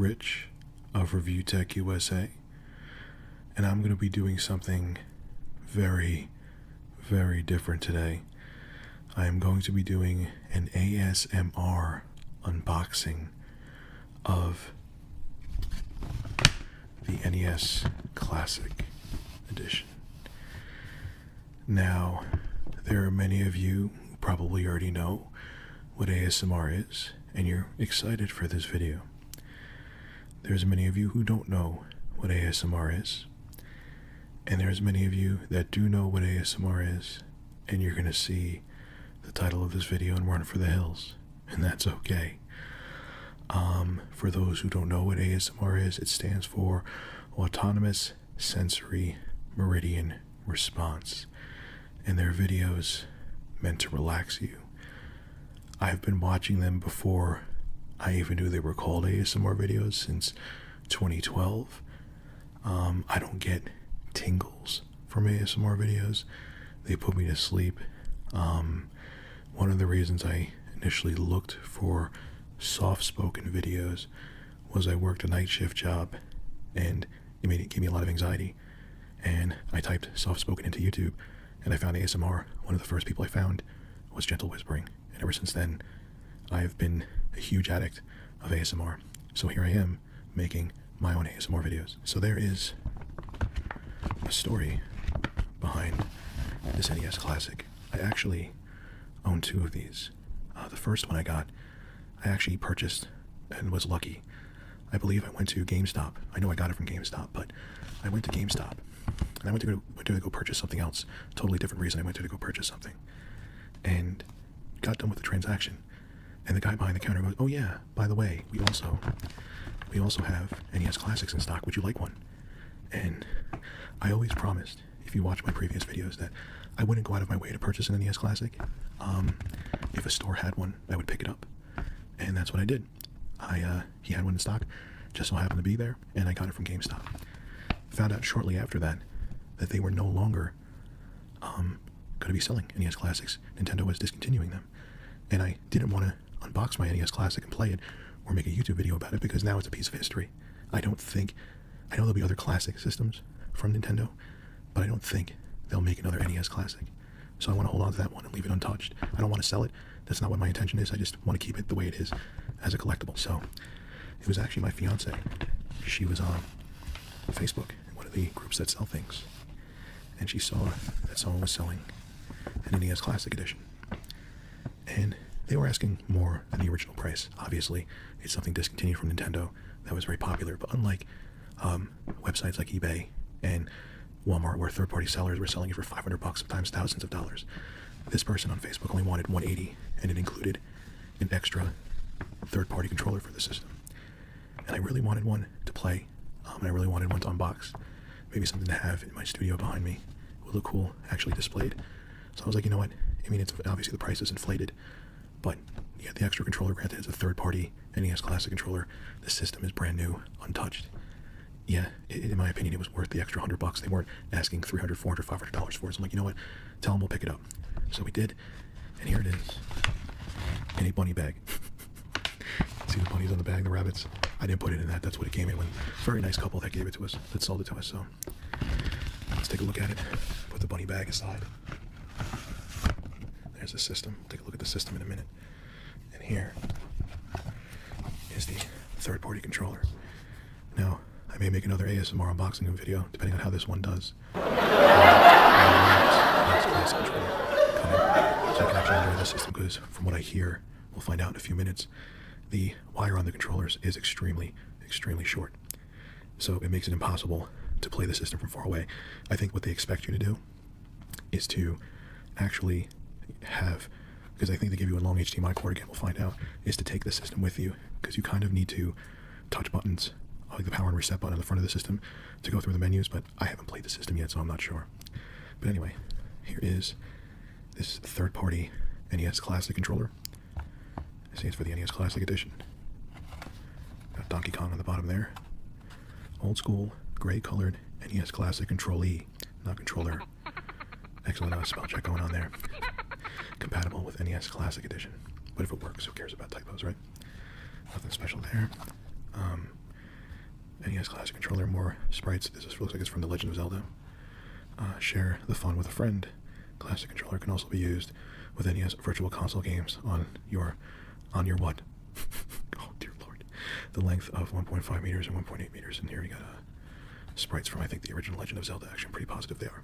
Rich of ReviewTechUSA, and I'm going to be doing something very, very different today. I am going to be doing an ASMR unboxing of the NES Classic Edition. Now, there are many of you who probably already know what ASMR is, and you're excited for this video. There's many of you who don't know what ASMR is, and there's many of you that do know what ASMR is, and you're going to see the title of this video and run for the hills, and that's okay. For those who don't know what ASMR is, it stands for Autonomous Sensory Meridian Response, and they're videos meant to relax you. I've been watching them before I even knew they were called ASMR videos since 2012. I don't get tingles from ASMR videos. They put me to sleep. One of the reasons I initially looked for soft-spoken videos was I worked a night shift job, and it gave me a lot of anxiety. And I typed soft-spoken into YouTube, and I found ASMR. One of the first people I found was gentle whispering, and ever since then, I have been a huge addict of ASMR. So here I am, making my own ASMR videos. So there is a story behind this NES Classic. I actually own two of these. The first one I got, I actually purchased and was lucky. I believe I went to GameStop. I know I got it from GameStop, but I went to GameStop, and I went to go purchase something else. Totally different reason I went to go purchase something. And got done with the transaction, and the guy behind the counter goes, "Oh yeah, by the way, we also have NES Classics in stock. Would you like one?" And I always promised, if you watch my previous videos, that I wouldn't go out of my way to purchase an NES Classic. If a store had one, I would pick it up, and that's what I did. He had one in stock, just so happened to be there, and I got it from GameStop. Found out shortly after that they were no longer going to be selling NES Classics. Nintendo was discontinuing them, and I didn't want to unbox my NES Classic and play it or make a YouTube video about it, because now it's a piece of history. I know there'll be other classic systems from Nintendo, but I don't think they'll make another NES Classic. So I want to hold on to that one and leave it untouched. I don't want to sell it. That's not what my intention is. I just want to keep it the way it is as a collectible. So it was actually my fiance. She was on Facebook, one of the groups that sell things, and she saw that someone was selling an NES Classic Edition, and they were asking more than the original price. Obviously, it's something discontinued from Nintendo that was very popular, but unlike websites like eBay and Walmart, where third-party sellers were selling it for $500, sometimes thousands of dollars, this person on Facebook only wanted $180, and it included an extra third-party controller for the system. And I really wanted one to play, and I really wanted one to unbox. Maybe something to have in my studio behind me. It would look cool, actually displayed. So I was like, you know what? I mean, it's obviously the price is inflated, but you get the extra controller. Granted, it's a third-party NES Classic controller. The system is brand new, untouched. Yeah, in my opinion, it was worth the extra $100. They weren't asking $300, $400, $500 for it. So I'm like, you know what? Tell them we'll pick it up. So we did, and here it is, in a bunny bag. See the bunnies on the bag, the rabbits? I didn't put it in that. That's what it came in with. Very nice couple that gave it to us, that sold it to us. So let's take a look at it. Put the bunny bag aside. There's the system. We'll take a look at the system in a minute. And here is the third-party controller. Now, I may make another ASMR unboxing video, depending on how this one does. So I can actually enjoy the system, because from what I hear, we'll find out in a few minutes, the wire on the controllers is extremely, extremely short. So it makes it impossible to play the system from far away. I think what they expect you to do is to actually have, because I think they give you a long HDMI cord, again, we'll find out, is to take the system with you, because you kind of need to touch buttons, like the power and reset button on the front of the system, to go through the menus, but I haven't played the system yet, so I'm not sure. But anyway, here is this third-party NES Classic controller. I see it's for the NES Classic Edition. Got Donkey Kong on the bottom there. Old school, gray-colored NES Classic Control-E, not controller. Excellent spell check going on there. Compatible with NES Classic Edition. But if it works, who cares about typos, right? Nothing special there. NES Classic Controller, more sprites. This looks like it's from The Legend of Zelda. Share the fun with a friend. Classic Controller can also be used with NES Virtual Console games on your what? Oh dear lord. The length of 1.5 meters and 1.8 meters. And here we got sprites from, I think, the original Legend of Zelda. Actually, I'm pretty positive they are.